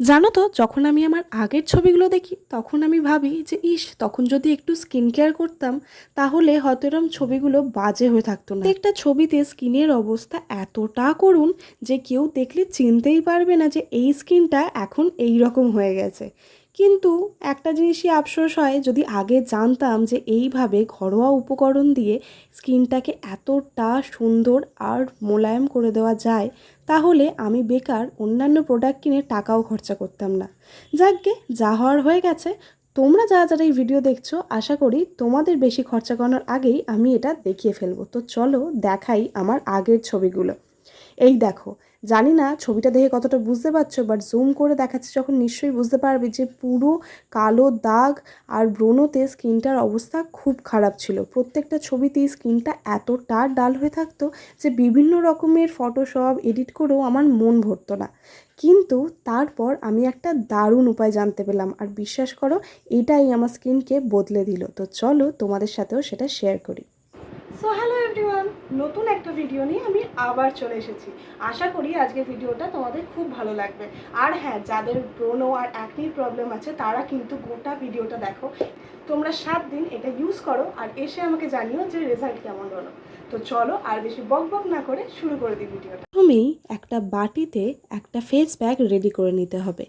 জানো তো, যখন আমি আমার আগের ছবিগুলো দেখি তখন আমি ভাবি যে ইস, তখন যদি একটু স্কিন কেয়ার করতাম তাহলে হয়তো এরম ছবিগুলো বাজে হয়ে থাকতো না। একটা ছবিতে স্কিনের অবস্থা এতটা করুণ যে কেউ দেখলে চিনতেই পারবে না যে এই স্কিনটা এখন এই রকম হয়ে গেছে। কিন্তু একটা জিনিসই আফসোস হয়, যদি আগে জানতাম যে এইভাবে ঘরোয়া উপকরণ দিয়ে স্কিনটাকে এতটা সুন্দর আর মোলায়েম করে দেওয়া যায়, তাহলে আমি বেকার অন্যান্য প্রোডাক্ট কিনে টাকাও খরচা করতাম না। যাকগে, যা হওয়ার হয়ে গেছে। তোমরা যারা যারা এই ভিডিও দেখছো, আশা করি তোমাদের বেশি খরচা করানোর আগেই আমি এটা দেখিয়ে ফেলবো। তো চলো দেখাই আমার আগের ছবিগুলো। এই দেখো, জানি না ছবিটা দেখে কতটা বুঝতে পারছো, বাট জুম করে দেখাচ্ছি যখন নিশ্চয়ই বুঝতে পারবে যে পুরো কালো দাগ আর ব্রণতে স্কিনটার অবস্থা খুব খারাপ ছিল। প্রত্যেকটা ছবিতেই স্কিনটা এতটা ডাল হয়ে থাকতো যে বিভিন্ন রকমের ফটোশপ এডিট করেও আমার মন ভরতো না। কিন্তু তারপর আমি একটা দারুণ উপায় জানতে পেলাম, আর বিশ্বাস করো, এটাই আমার স্কিনকে বদলে দিল। তো চলো তোমাদের সাথেও সেটা শেয়ার করি। সো হ্যালো এভরিওয়ান, নতুন একটা ভিডিও নিয়ে আমি আবার চলে এসেছি। আশা করি আজকের ভিডিওটা তোমাদের খুব ভালো লাগবে। আর হ্যাঁ, যাদের ব্রণ আর অ্যাকনির প্রবলেম আছে তারা কিন্তু গোটা ভিডিওটা দেখো। তোমরা 7 দিন এটা ইউজ করো আর এসে আমাকে জানিও যে রেজাল্ট কেমন হলো। তো চলো আর বেশি বক বক না করে শুরু করে দিই ভিডিওটা। প্রথমেই একটা বাটিতে একটা ফেস প্যাক রেডি করে নিতে হবে।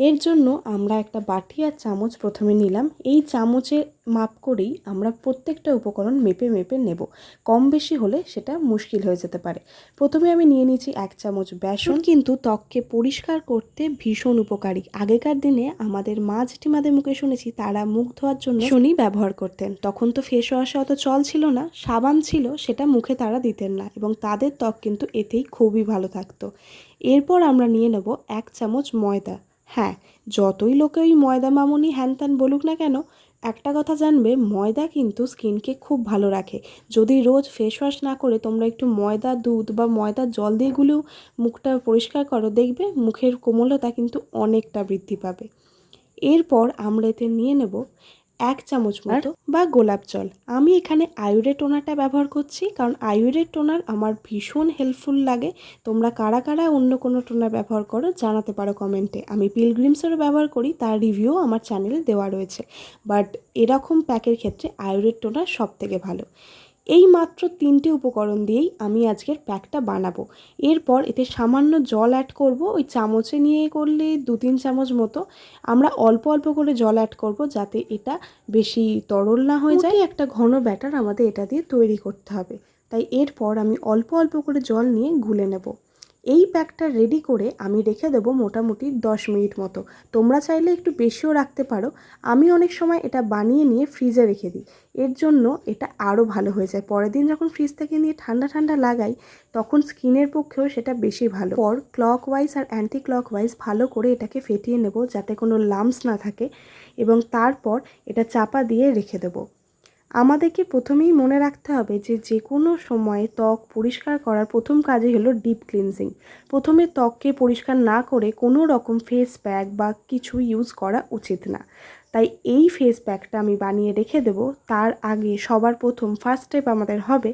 এর জন্য আমরা একটা বাটি আর চামচ প্রথমে নিলাম। এই চামচের মাপ করেই আমরা প্রত্যেকটা উপকরণ মেপে মেপে নেব। কম বেশি হলে সেটা মুশকিল হয়ে যেতে পারে। প্রথমে আমি নিয়ে নিয়েছি 1 চামচ বেসন, কিন্তু ত্বককে পরিষ্কার করতে ভীষণ উপকারী। আগেকার দিনে আমাদের মা জেঠিমাদের মুখে শুনেছি তারা মুখ ধোয়ার জন্য বেসনই ব্যবহার করতেন। তখন তো ফেস ওয়াশে অত চল ছিল না, সাবান ছিল, সেটা মুখে তারা দিতেন না এবং তাদের ত্বক কিন্তু এতেই খুবই ভালো থাকতো। এরপর আমরা নিয়ে নেব 1 চামচ ময়দা। হ্যাঁ, যতই লোকে ওই ময়দা মামুনি হ্যান ত্যান বলুক না কেন, একটা কথা জানবে, ময়দা কিন্তু স্কিনকে খুব ভালো রাখে। যদি রোজ ফেস ওয়াশ না করে তোমরা একটু ময়দা দুধ বা ময়দার জল দিয়ে গুলেও মুখটা পরিষ্কার করো, দেখবে মুখের কোমলতা কিন্তু অনেকটা বৃদ্ধি পাবে। এরপর আমরা এতে নিয়ে নেব 1 চামচ মতো বা গোলাপ জল। আমি এখানে আয়ুরের টোনারটা ব্যবহার করছি, কারণ আয়ুরের টোনার আমার ভীষণ হেল্পফুল লাগে। তোমরা কারা কারা অন্য কোনো টোনার ব্যবহার করো জানাতে পারো কমেন্টে। আমি পিলগ্রিমসেরও ব্যবহার করি, তার রিভিউ আমার চ্যানেলে দেওয়া রয়েছে। বাট এরকম প্যাকের ক্ষেত্রে আয়ুরের টোনার সব থেকে ভালো। এই মাত্র 3টে উপকরণ দিয়েই আমি আজকের প্যাকটা বানাবো। এরপর এতে সামান্য জল অ্যাড করব। ওই চামচে নিয়ে করলে 2-3 চামচ মতো। আমরা অল্প অল্প করে জল অ্যাড করব যাতে এটা বেশি তরল না হয়ে যায়। একটা ঘন ব্যাটার আমাদের এটা দিয়ে তৈরি করতে হবে। তাই এরপর আমি অল্প অল্প করে জল নিয়ে গুলে নেব। এই প্যাকটা রেডি করে আমি রেখে দেবো মোটামুটি 10 মিনিট মতো। তোমরা চাইলে একটু বেশিও রাখতে পারো। আমি অনেক সময় এটা বানিয়ে নিয়ে ফ্রিজে রেখে দিই। এর জন্য এটা আরও ভালো হয়ে যায়। পরের দিন যখন ফ্রিজ থেকে নিয়ে ঠান্ডা ঠান্ডা লাগাই, তখন স্কিনের পক্ষেও সেটা বেশি ভালো। পর ক্লকওয়াইজ আর অ্যান্টি ক্লকওয়াইজ ভালো করে এটাকে ফেটিয়ে নেব যাতে কোনো লাম্পস না থাকে, এবং তারপর এটা চাপা দিয়ে রেখে দেবো। আমাদেরকে প্রথমেই মনে রাখতে হবে যে যে কোনো সময় ত্বক পরিষ্কার করার প্রথম কাজই হলো ডিপ ক্লিনজিং। প্রথমে ত্বককে পরিষ্কার না করে কোনো রকম ফেস প্যাক বা কিছু ইউজ করা উচিত না। তাই এই ফেস প্যাকটা আমি বানিয়ে রেখে দেবো। তার আগে সবার প্রথম ফার্স্ট স্টেপ আমাদের হবে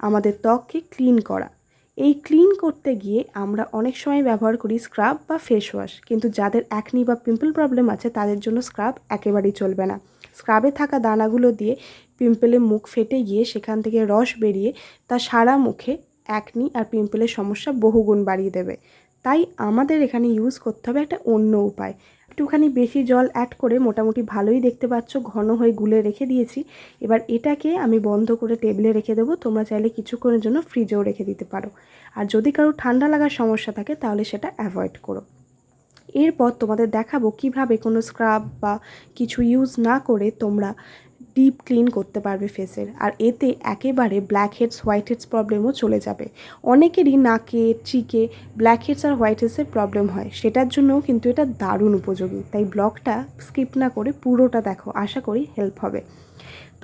আমাদের ত্বককে ক্লিন করা। এই ক্লিন করতে গিয়ে আমরা অনেক সময় ব্যবহার করি স্ক্রাব বা ফেস ওয়াশ, কিন্তু যাদের অ্যাকনি বা পিম্পল প্রবলেম আছে তাদের জন্য স্ক্রাব একেবারেই চলবে না। স্ক্রাবে থাকা দানাগুলো দিয়ে পিম্পলে মুখ ফেটে গিয়ে সেখান থেকে রস বেরিয়ে তা সারা মুখে অ্যাকনি আর পিম্পলের সমস্যা বহুগুণ বাড়িয়ে দেবে। তাই আমাদের এখানে ইউজ করতে হবে একটা অন্য উপায়। একটুখানি বেশি জল অ্যাড করে মোটামুটি ভালোই দেখতে পাচ্ছ ঘন হয়ে গুলে রেখে দিয়েছি। এবার এটাকে আমি বন্ধ করে টেবিলে রেখে দেবো। তোমরা চাইলে কিছুক্ষণের জন্য ফ্রিজেও রেখে দিতে পারো। আর যদি কারো ঠান্ডা লাগার সমস্যা থাকে তাহলে সেটা অ্যাভয়েড করো। এরপর তোমাদের দেখাবো কিভাবে কোনো স্ক্রাব বা কিছু ইউজ না করে তোমরা ডিপ ক্লিন করতে পারবে ফেসের। আর এতে একেবারে ব্ল্যাক হেডস হোয়াইট হেডস প্রবলেমও চলে যাবে। অনেকেরই নাকে চিকে black heads are white হেডসের problem হয়, সেটার জন্যও কিন্তু এটা দারুণ উপযোগী। তাই ব্লগটা স্কিপ না করে পুরোটা দেখো, আশা করি হেল্প হবে।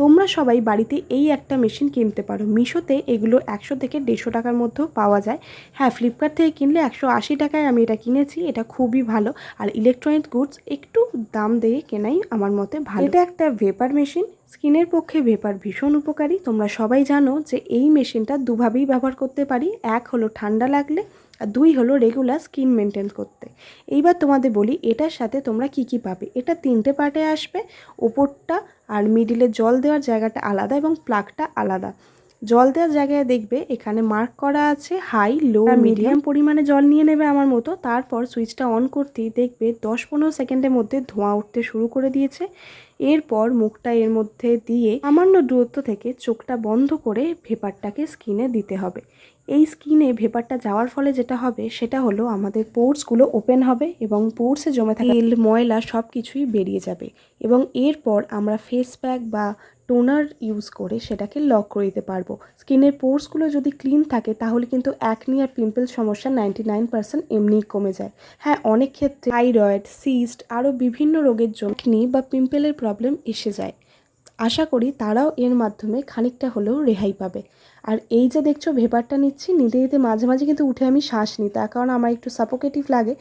তোমরা সবাই বাড়িতে এই একটা মেশিন কিনতে পারো। মিশোতে এগুলো 100 থেকে 150 টাকার মধ্যেও পাওয়া যায়। হ্যাঁ, ফ্লিপকার্ট থেকে কিনলে 180 টাকায় আমি এটা কিনেছি। এটা খুবই ভালো। আর ইলেকট্রনিক গুডস একটু দাম দিয়ে কেনাই আমার মতে ভালো। এটা একটা ভেপার মেশিন। স্কিনের পক্ষে ভেপার ভীষণ উপকারী। তোমরা সবাই জানো যে এই মেশিনটা দুভাবেই ব্যবহার করতে পারি। এক হলো ঠান্ডা লাগলে, আর দুই হলো রেগুলার স্কিন মেনটেন করতে। এইবার তোমাদের বলি এটার সাথে তোমরা কি কি পাবে। এটা 3টে পার্টে আসবে, ওপরটা আর মিডিলে জল দেওয়ার জায়গাটা আলাদা এবং প্লাগটা আলাদা। জল দেওয়ার জায়গায় দেখবে এখানে মার্ক করা আছে হাই, লো, মিডিয়াম পরিমাণে জল নিয়ে নেবে আমার মতো। তারপর সুইচটা অন করতেই দেখবে 10-15 সেকেন্ডের মধ্যে ধোঁয়া উঠতে শুরু করে দিয়েছে। এরপর মুখটা এর মধ্যে দিয়ে সামান্য দূরত্ব থেকে চোখটা বন্ধ করে ভেপারটাকে স্কিনে দিতে হবে। এই স্কিনে ভেপারটা যাওয়ার ফলে যেটা হবে সেটা হলো আমাদের পোর্সগুলো ওপেন হবে এবং পোর্সে জমে থাকা তেল, ময়লা সব কিছুই বেরিয়ে যাবে। এবং এরপর আমরা ফেস প্যাক বা টোনার ইউজ করে সেটাকে লক করে দিতে পারবো। স্কিনের পোর্সগুলো যদি ক্লিন থাকে তাহলে কিন্তু অ্যাকনি আর পিম্পল সমস্যা 99% এমনিই কমে যায়। হ্যাঁ, অনেক ক্ষেত্রে থাইরয়েড, সিস্ট আরও বিভিন্ন রোগের জন্য অ্যাকনি বা পিম্পলের প্রবলেম এসে যায়। আশা করি তারাও এর মাধ্যমে খানিকটা হলেও রেহাই পাবে। আর এই যে দেখছো ভেপারটা নিচ্ছি, নিতে নিতে মাঝে মাঝে কিন্তু উঠে আমি শ্বাস নিই, তার কারণ আমার একটু সাফোকেটিভ লাগে।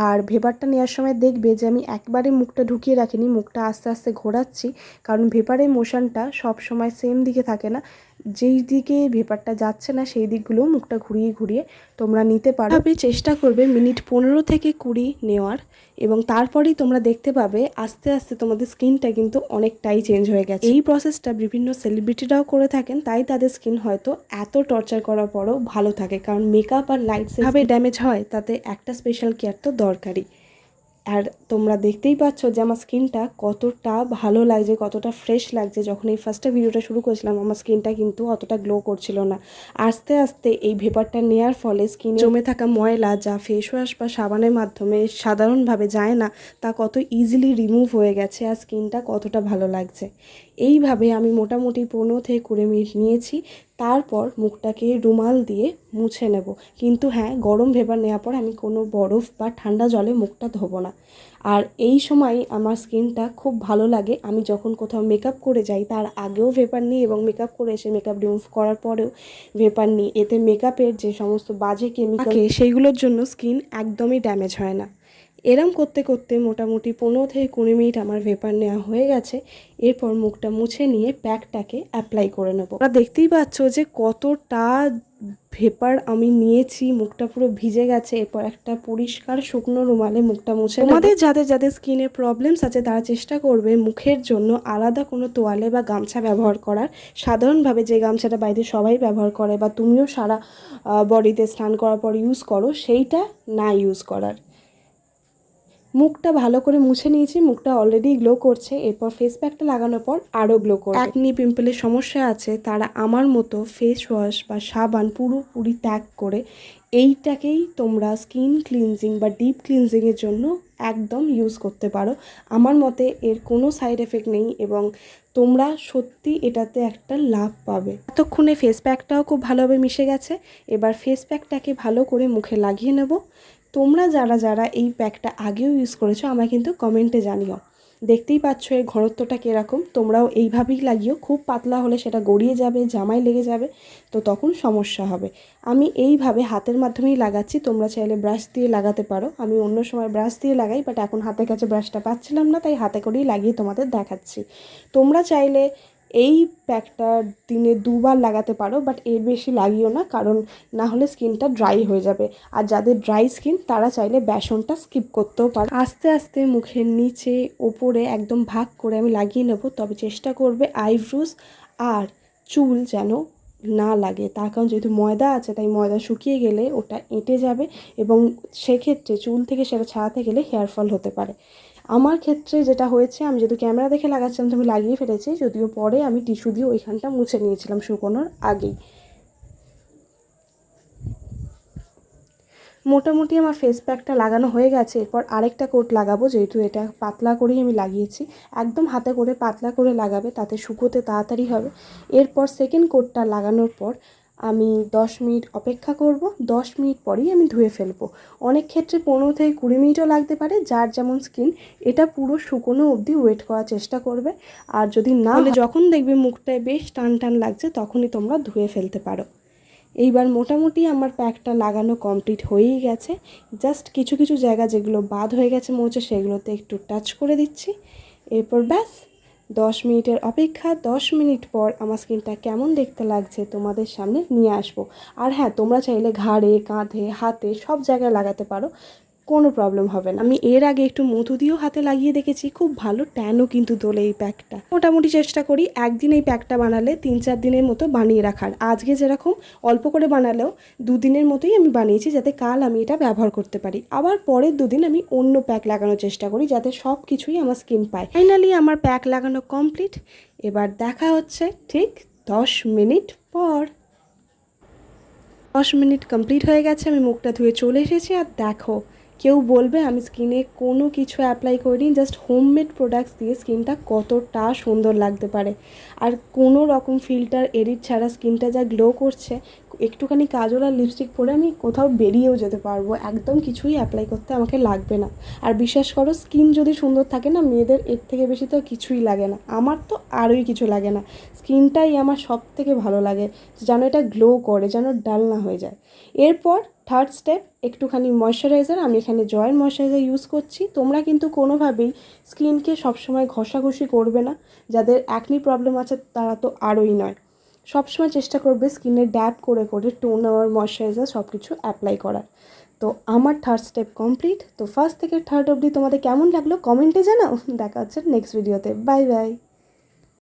আর ভেপারটা নেওয়ার সময় দেখবে যে আমি একবারে মুখটা ঢুকিয়ে রাখিনি, মুখটা আস্তে আস্তে ঘোরাচ্ছি, কারণ ভেপারের মোশনটা সব সময় সেম দিকে থাকে না। যেই দিকে ভেপারটা যাচ্ছে না সেই দিকগুলো মুখটা ঘুরিয়ে ঘুরিয়ে তোমরা নিতে পারো। তবে চেষ্টা করবে মিনিট 15 থেকে 20 নেওয়ার, এবং তারপরেই তোমরা দেখতে পাবে আস্তে আস্তে তোমাদের স্কিনটা কিন্তু অনেকটাই চেঞ্জ হয়ে গেছে। এই প্রসেসটা বিভিন্ন সেলিব্রিটিরাও করে থাকেন, তাই তাদের স্কিন হয়তো এত টর্চার করার পরও ভালো থাকে, কারণ মেকআপ আর লাইটস ভাবে ড্যামেজ হয়, তাতে একটা স্পেশাল কেয়ার তো দরকারই। আর তোমরা দেখতেই পাচ্ছ যে আমার স্কিনটা কতটা ভালো লাগছে, কতটা ফ্রেশ লাগছে। যখন এই ফার্স্টে ভিডিওটা শুরু করেছিলাম আমার স্কিনটা কিন্তু অতটা গ্লো করছিল না। আস্তে আস্তে এই ভেপারটা নেওয়ার ফলে স্কিনে জমে থাকা ময়লা যা ফেস ওয়াশ বা সাবানের মাধ্যমে সাধারণভাবে যায় না, তা কত ইজিলি রিমুভ হয়ে গেছে, আর স্কিনটা কতটা ভালো লাগছে। এইভাবে আমি মোটামুটি 15 থেকে 20 মিনিট নিয়েছি। তারপর মুখটাকে রুমাল দিয়ে মুছে নেব। কিন্তু হ্যাঁ, গরম ভেপার নেওয়ার পর আমি কোনো বরফ বা ঠান্ডা জলে মুখটা ধোবো না। আর এই সময় আমার স্কিনটা খুব ভালো লাগে। আমি যখন কোথাও মেকআপ করে যাই তার আগেও ভেপার নিই, এবং মেকআপ করে এসে মেকআপ রিমুভ করার পরেও ভেপার নিই। এতে মেকআপের যে সমস্ত বাজে কেমিক্যাল সেইগুলোর জন্য স্কিন একদমই ড্যামেজ হয় না। এরম করতে করতে মোটামুটি 15 থেকে 20 মিনিট আমার ভেপার নেওয়া হয়ে গেছে। এরপর মুখটা মুছে নিয়ে প্যাকটাকে অ্যাপ্লাই করে নেবো। তোমরা দেখতেই পাচ্ছ যে কতটা ভেপার আমি নিয়েছি, মুখটা পুরো ভিজে গেছে। এরপর একটা পরিষ্কার শুকনো রুমালে মুখটা মুছে নেব। তোমাদের যাদের যাদের স্কিনের প্রবলেমস আছে তারা চেষ্টা করবে মুখের জন্য আলাদা কোনো তোয়ালে বা গামছা ব্যবহার করার। সাধারণভাবে যে গামছাটা বাড়িতে সবাই ব্যবহার করে বা তুমিও সারা বডিতে স্নান করার পর ইউজ করো, সেইটা না ইউজ করার। মুখটা ভালো করে মুছে নিয়েছি, মুখটা অলরেডি গ্লো করছে। এরপর ফেস প্যাকটা লাগানোর পর আরও গ্লো করবে। অ্যাকনি পিম্পলের সমস্যা আছে তারা আমার মতো ফেস ওয়াশ বা সাবান পুরোপুরি ত্যাগ করে এইটাকেই তোমরা স্কিন ক্লিনজিং বা ডিপ ক্লিনজিংয়ের জন্য একদম ইউজ করতে পারো। আমার মতে এর কোনো সাইড এফেক্ট নেই এবং তোমরা সত্যি এটাতে একটা লাভ পাবে। এতক্ষণে ফেস প্যাকটাও খুব ভালোভাবে মিশে গেছে। এবার ফেস প্যাকটাকে ভালো করে মুখে লাগিয়ে নেব। তোমরা যারা যারা এই প্যাকটা আগেও ইউজ করেছো আমায় কিন্তু কমেন্টে জানিও। দেখতেই পাচ্ছ এর ঘনত্বটা কীরকম। তোমরাও এইভাবেই লাগিও। খুব পাতলা হলে সেটা গড়িয়ে যাবে, জামায় লেগে যাবে, তো তখন সমস্যা হবে। আমি এইভাবে হাতের মাধ্যমেই লাগাচ্ছি। তোমরা চাইলে ব্রাশ দিয়ে লাগাতে পারো। আমি অন্য সময় ব্রাশ দিয়ে লাগাই, বাট এখন হাতের কাছে ব্রাশটা পাচ্ছিলাম না, তাই হাতে করেই লাগিয়ে তোমাদের দেখাচ্ছি। তোমরা চাইলে এই প্যাকটা দিনে 2 বার লাগাতে পারো, বাট এর বেশি লাগিও না, কারণ না হলে স্কিনটা ড্রাই হয়ে যাবে। আর যাদের ড্রাই স্কিন তারা চাইলে বেসনটা স্কিপ করতেও পারো। আস্তে আস্তে মুখের নিচে ওপরে একদম ভাগ করে আমি লাগিয়ে নেব। তবে চেষ্টা করবে আইব্রোস আর চুল যেন না লাগে, তার কারণ যেহেতু ময়দা আছে তাই ময়দা শুকিয়ে গেলে ওটা এঁটে যাবে এবং সেক্ষেত্রে চুল থেকে সেটা ছাড়াতে গেলে হেয়ার ফল হতে পারে। আমার ক্ষেত্রে যেটা হয়েছে, আমি যেহেতু ক্যামেরা দেখে লাগাচ্ছিলাম তো আমি লাগিয়ে ফেলেছি, যদিও পরে আমি টিস্যু দিয়ে ওইখানটা মুছে নিয়েছিলাম শুকোনোর আগেই। মোটামুটি আমার ফেস প্যাকটা লাগানো হয়ে গেছে। এরপর আরেকটা কোট লাগাবো, যেহেতু এটা পাতলা করেই আমি লাগিয়েছি। একদম হাতে করে পাতলা করে লাগাবে, তাতে শুকোতে তাড়াতাড়ি হবে। এরপর সেকেন্ড কোটটা লাগানোর পর আমি 10 মিনিট অপেক্ষা করব। 10 মিনিট পরেই আমি ধুয়ে ফেলবো। অনেক ক্ষেত্রে 15 থেকে 20 মিনিটও লাগতে পারে, যার যেমন স্কিন। এটা পুরো শুকনো অবধি ওয়েট করার চেষ্টা করবে। আর যদি না হলে যখন দেখবে মুখটায় বেশ টান টান লাগছে তখনই তোমরা ধুয়ে ফেলতে পারো। এইবার মোটামুটি আমার প্যাকটা লাগানো কমপ্লিট হয়েই গেছে। জাস্ট কিছু কিছু জায়গা যেগুলো বাদ হয়ে গেছে মনে হচ্ছে সেগুলোতে একটু টাচ করে দিচ্ছি। এরপর ব্যাস 10 মিনিটের অপেক্ষা, 10 মিনিট পর আমার স্কিনটা কেমন দেখতে লাগছে তোমাদের সামনে নিয়ে আসবো। আর হ্যাঁ, তোমরা চাইলে ঘাড়ে, কাঁধে, হাতে সব জায়গায় লাগাতে পারো, কোনো প্রবলেম হবে না। আমি এর আগে একটু মধু দিয়েও হাতে লাগিয়ে দেখেছি, খুব ভালো ট্যানও কিন্তু তোলে এই প্যাকটা। মোটামুটি চেষ্টা করি একদিন এই প্যাকটা বানালে 3-4 দিনের মতো বানিয়ে রাখার। আজকে যেরকম অল্প করে বানালেও 2 দিনের মতোই আমি বানিয়েছি, যাতে কাল আমি এটা ব্যবহার করতে পারি। আবার পরের 2 দিন আমি অন্য প্যাক লাগানোর চেষ্টা করি, যাতে সব কিছুই আমার স্কিন পায়। ফাইনালি আমার প্যাক লাগানো কমপ্লিট। এবার দেখা হচ্ছে ঠিক 10 মিনিট পর। 10 মিনিট কমপ্লিট হয়ে গেছে, আমি মুখটা ধুয়ে চলে এসেছি। আর দেখো, কেউ বলবে আমি স্কিনে কোনো কিছু অ্যাপ্লাই করিনি, জাস্ট হোমমেড প্রোডাক্টস দিয়ে স্কিনটা কতটা সুন্দর লাগতে পারে। আর কোনো রকম ফিল্টার এডিট ছাড়া স্কিনটা যা গ্লো করছে, একটুখানি কাজল আর লিপস্টিক পরে আমি কোথাও বেরিয়েও যেতে পারবো, একদম কিছুই অ্যাপ্লাই করতে আমাকে লাগবে না। আর বিশ্বাস করো, স্কিন যদি সুন্দর থাকে না, মেয়েদের এর থেকে বেশি তো কিছুই লাগে না। আমার তো আরোই কিছু লাগে না, স্কিনটাই আমার সব থেকে ভালো লাগে, যেন এটা গ্লো করে, যেন ডাল না হয়ে যায়। এরপর থার্ড স্টেপ, একটুখানি ময়শ্চারাইজার। আমি এখানে জয়ের ময়শ্চারাইজার ইউজ করছি। তোমরা কিন্তু কোনোভাবেই স্কিনকে সবসময় ঘষাঘষি করবে না, যাদের অ্যাকনি প্রবলেম আছে তারা তো আরোই নয়। সবসময় চেষ্টা করবে স্কিনে ড্যাব করে করে টোনার, ময়শ্চারাইজার সব কিছু অ্যাপ্লাই করার। তো আমার থার্ড স্টেপ কমপ্লিট। তো ফার্স্ট থেকে থার্ড অবধি তোমাদের কেমন লাগলো কমেন্টে জানাও। দেখা হচ্ছে নেক্সট ভিডিওতে। Bye bye.